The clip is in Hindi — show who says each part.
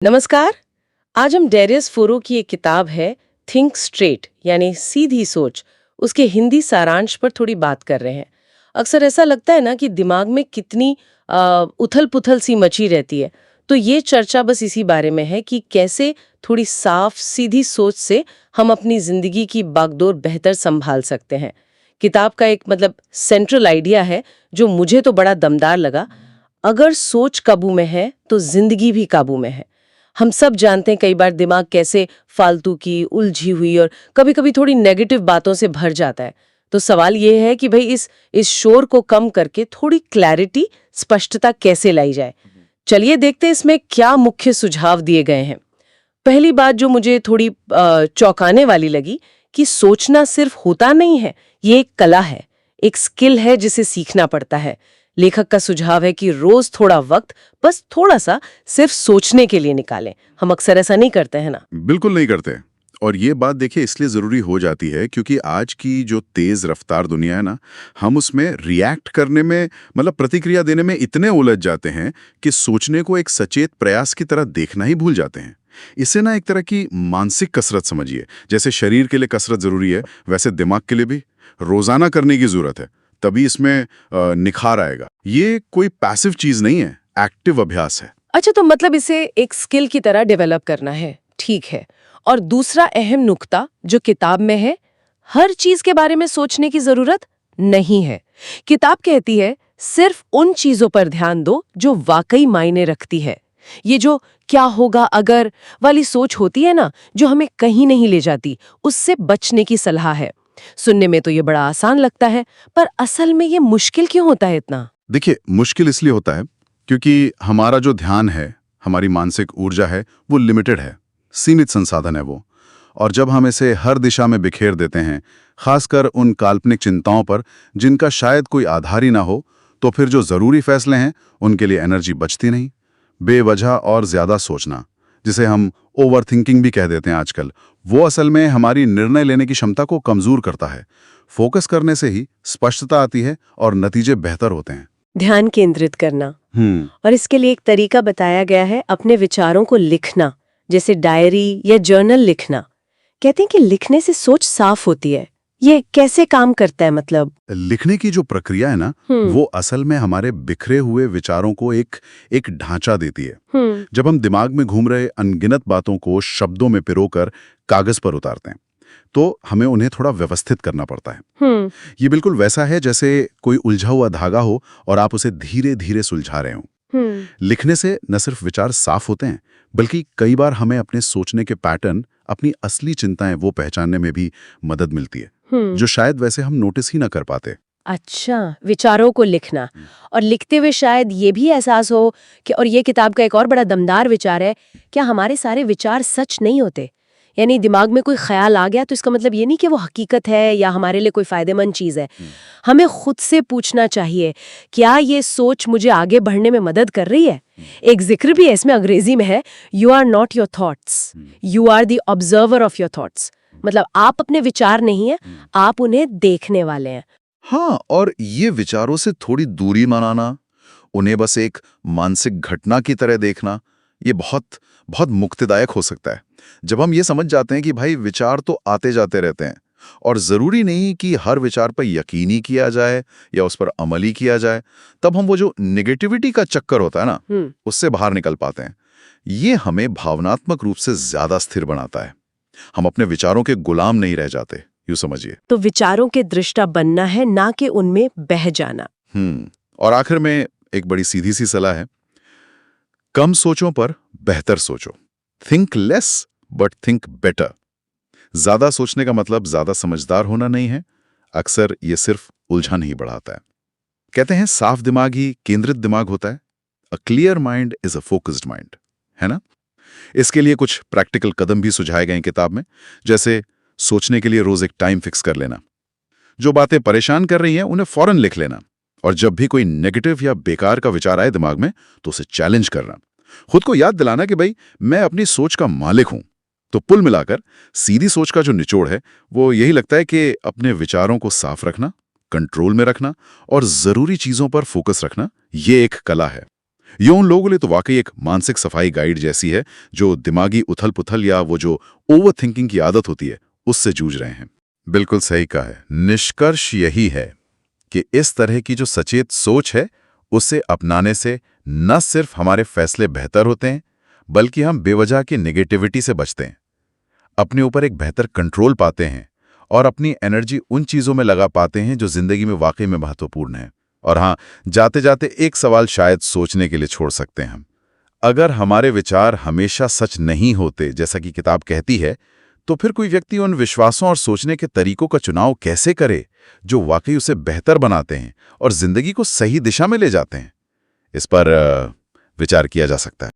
Speaker 1: नमस्कार। आज हम डेरियस फोरो की एक किताब है थिंक स्ट्रेट यानी सीधी सोच, उसके हिंदी सारांश पर थोड़ी बात कर रहे हैं। अक्सर ऐसा लगता है ना कि दिमाग में कितनी उथल पुथल सी मची रहती है। तो ये चर्चा बस इसी बारे में है कि कैसे थोड़ी साफ सीधी सोच से हम अपनी जिंदगी की बागडोर बेहतर संभाल सकते हैं। किताब का एक सेंट्रल आइडिया है जो मुझे तो बड़ा दमदार लगा। अगर सोच काबू में है तो जिंदगी भी काबू में है। हम सब जानते हैं कई बार दिमाग कैसे फालतू की उलझी हुई और कभी-कभी थोड़ी नेगेटिव बातों से भर जाता है। तो सवाल ये है कि भाई इस शोर को कम करके थोड़ी क्लैरिटी, स्पष्टता कैसे लाई जाए। चलिए देखते हैं इसमें क्या मुख्य सुझाव दिए गए हैं। पहली बात जो मुझे थोड़ी चौंकाने वाली लगी कि सोचना सिर्फ होता नहीं है, ये एक कला है, एक स्किल है जिसे सीखना पड़ता है। लेखक का सुझाव है कि रोज थोड़ा वक्त, बस थोड़ा सा, सिर्फ सोचने के लिए निकालें। हम अक्सर ऐसा नहीं करते हैं ना।
Speaker 2: बिल्कुल नहीं करते। और ये बात देखिए इसलिए ज़रूरी हो जाती है क्योंकि आज की जो तेज़ रफ्तार दुनिया है ना, हम उसमें रिएक्ट करने में प्रतिक्रिया देने में इतने उलझ जाते हैं कि सोचने को एक सचेत प्रयास की तरह देखना ही भूल जाते हैं। इसे ना एक तरह की मानसिक कसरत समझिए। जैसे शरीर के लिए कसरत ज़रूरी है, वैसे दिमाग के लिए भी रोज़ाना करने की ज़रूरत है, तभी इसमें निखार आएगा। ये कोई पैसिव चीज़ नहीं है, एक्टिव अभ्यास है।
Speaker 1: अच्छा, तो इसे एक स्किल की तरह डेवलप करना है, ठीक है। और दूसरा अहम नुक्ता जो किताब में है, हर चीज के बारे में सोचने की जरूरत नहीं है। किताब कहती है सिर्फ उन चीजों पर ध्यान दो जो वाकई मायने रखती है। ये जो क्या होगा अगर वाली सोच होती है ना, जो हमें कहीं नहीं ले जाती, उससे बचने की सलाह है। सुनने में तो ये बड़ा आसान लगता है, पर असल में ये मुश्किल क्यों होता है इतना?
Speaker 2: देखिए, मुश्किल इसलिए होता है क्योंकि हमारा जो ध्यान है, हमारी मानसिक ऊर्जा है, वो लिमिटेड है, सीमित संसाधन है वो। और जब हम इसे हर दिशा में बिखेर देते हैं, खासकर उन काल्पनिक चिंताओं पर जिनका शायद कोई आधार ही ना हो, तो फिर जो ज़रूरी फैसले हैं उनके लिए एनर्जी बचती नहीं। बेवजह और ज़्यादा सोचना, जिसे हम ओवर थिंकिंग भी कह देते हैं आजकल, वो असल में हमारी निर्णय लेने की क्षमता को कमज़ोर करता है। फोकस करने से ही स्पष्टता आती है और नतीजे बेहतर होते हैं।
Speaker 1: ध्यान केंद्रित करना। और इसके लिए एक तरीका बताया गया है, अपने विचारों को लिखना, जैसे डायरी या जर्नल लिखना। कहते हैं कि लिखने से सोच साफ होती है। ये कैसे काम करता है?
Speaker 2: लिखने की जो प्रक्रिया है ना, वो असल में हमारे बिखरे हुए विचारों को एक ढांचा देती है। जब हम दिमाग में घूम रहे अनगिनत बातों को शब्दों में पिरोकर कागज पर उतारते हैं, तो हमें उन्हें थोड़ा व्यवस्थित करना पड़ता है। ये बिल्कुल वैसा है जैसे कोई उलझा हुआ धागा हो और आप उसे धीरे धीरे सुलझा रहे हो। लिखने से न सिर्फ विचार साफ होते हैं, बल्कि कई बार हमें अपने सोचने के पैटर्न, अपनी असली चिंताएं वो पहचानने में भी मदद मिलती है, जो शायद वैसे हम नोटिस ही ना कर पाते।
Speaker 1: अच्छा, विचारों को लिखना। और लिखते हुए शायद ये भी एहसास हो कि, और ये किताब का एक और बड़ा दमदार विचार है, क्या हमारे सारे विचार सच नहीं होते? यानी दिमाग में कोई ख्याल आ गया तो इसका ये नहीं कि वो हकीकत है या हमारे लिए कोई फायदेमंद चीज है। हमें खुद से पूछना चाहिए, क्या ये सोच मुझे आगे बढ़ने में मदद कर रही है? एक जिक्र भी है इसमें, अंग्रेजी में है, you are not your thoughts, you are the observer of your thoughts. आप अपने विचार नहीं है, आप उन्हें देखने वाले हैं।
Speaker 3: हाँ, और ये विचारों से थोड़ी दूरी मनाना, उन्हें बस एक मानसिक घटना की तरह देखना, ये बहुत बहुत मुक्तिदायक हो सकता है। जब हम ये समझ जाते हैं कि भाई विचार तो आते जाते रहते हैं और ज़रूरी नहीं कि हर विचार पर यकीन ही किया जाए या उस पर अमल ही किया जाए, तब हम वो जो नेगेटिविटी का चक्कर होता है ना, उससे बाहर निकल पाते हैं। ये हमें भावनात्मक रूप से ज़्यादा स्थिर बनाता है। हम अपने विचारों के गुलाम नहीं रह जाते, यूँ समझिए।
Speaker 1: तो विचारों के दृष्टा बनना है, ना कि उनमें बह जाना।
Speaker 3: और आखिर में एक बड़ी सीधी सी सलाह है, कम सोचों पर बेहतर सोचो। Think less but think better. ज्यादा सोचने का मतलब ज्यादा समझदार होना नहीं है, अक्सर ये सिर्फ उलझन ही बढ़ाता है। कहते हैं साफ दिमाग ही केंद्रित दिमाग होता है। A clear mind is a focused mind, है ना? इसके लिए कुछ प्रैक्टिकल कदम भी सुझाए गए हैं किताब में, जैसे सोचने के लिए रोज एक टाइम फिक्स कर लेना, जो बातें परेशान कर रही हैं उन्हें फौरन लिख लेना, और जब भी कोई नेगेटिव या बेकार का विचार आए दिमाग में तो उसे चैलेंज करना, खुद को याद दिलाना कि भाई मैं अपनी सोच का मालिक हूं। तो कुल मिलाकर सीधी सोच का जो निचोड़ है वो यही लगता है कि अपने विचारों को साफ रखना, कंट्रोल में रखना और जरूरी चीजों पर फोकस रखना, ये एक कला है। ये उन लोगों के लिए तो वाकई एक मानसिक सफाई गाइड जैसी है जो दिमागी उथल-पुथल या वो जो ओवर थिंकिंग की आदत होती है उससे जूझ रहे हैं। बिल्कुल सही कहा है। निष्कर्ष यही है कि इस तरह की जो सचेत सोच है उसे अपनाने से न सिर्फ हमारे फैसले बेहतर होते हैं बल्कि हम बेवजह की नेगेटिविटी से बचते हैं, अपने ऊपर एक बेहतर कंट्रोल पाते हैं और अपनी एनर्जी उन चीजों में लगा पाते हैं जो जिंदगी में वाकई में महत्वपूर्ण है। और हाँ, जाते जाते एक सवाल शायद सोचने के लिए छोड़ सकते हैं हम। अगर हमारे विचार हमेशा सच नहीं होते जैसा कि किताब कहती है, तो फिर कोई व्यक्ति उन विश्वासों और सोचने के तरीकों का चुनाव कैसे करे जो वाकई उसे बेहतर बनाते हैं और जिंदगी को सही दिशा में ले जाते हैं? इस पर विचार किया जा सकता है।